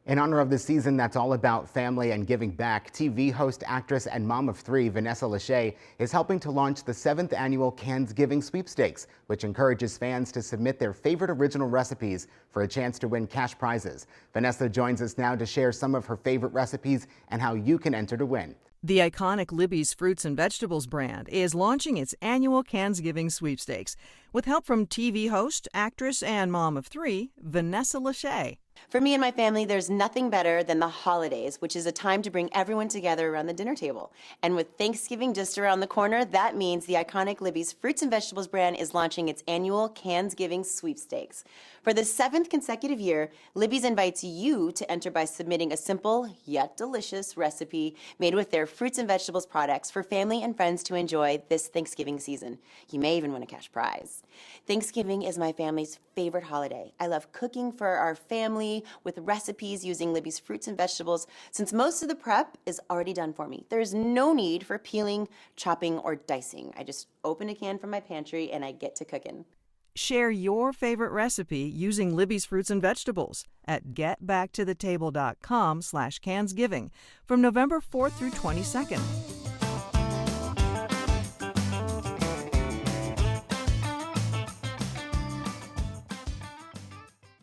In honor of the season that's all about family and giving back, TV host, actress, and mom of three, Vannesa Lachey, is helping to launch the 7th annual CansGiving sweepstakes, which encourages fans to submit their favorite original recipes for a chance to win cash prizes. Vannesa joins us now to share some of her favorite recipes and how you can enter to win. The iconic Libby's Fruits and Vegetables brand is launching its annual CansGiving sweepstakes with help from TV host, actress, and mom of three, Vannesa Lachey. For me and my family, there's nothing better than the holidays, which is a time to bring everyone together around the dinner table. And with Thanksgiving just around the corner, that means the iconic Libby's Fruits and Vegetables brand is launching its annual CansGiving sweepstakes. For the 7th consecutive year, Libby's invites you to enter by submitting a simple yet delicious recipe made with their fruits and vegetables products for family and friends to enjoy this Thanksgiving season. You may even win a cash prize. Thanksgiving is my family's favorite holiday. I love cooking for our family with recipes using Libby's fruits and vegetables, since most of the prep is already done for me. There's no need for peeling, chopping, or dicing. I just open a can from my pantry and I get to cooking. Share your favorite recipe using Libby's Fruits and Vegetables at getbacktothetable.com/CansGiving from November 4th through 22nd.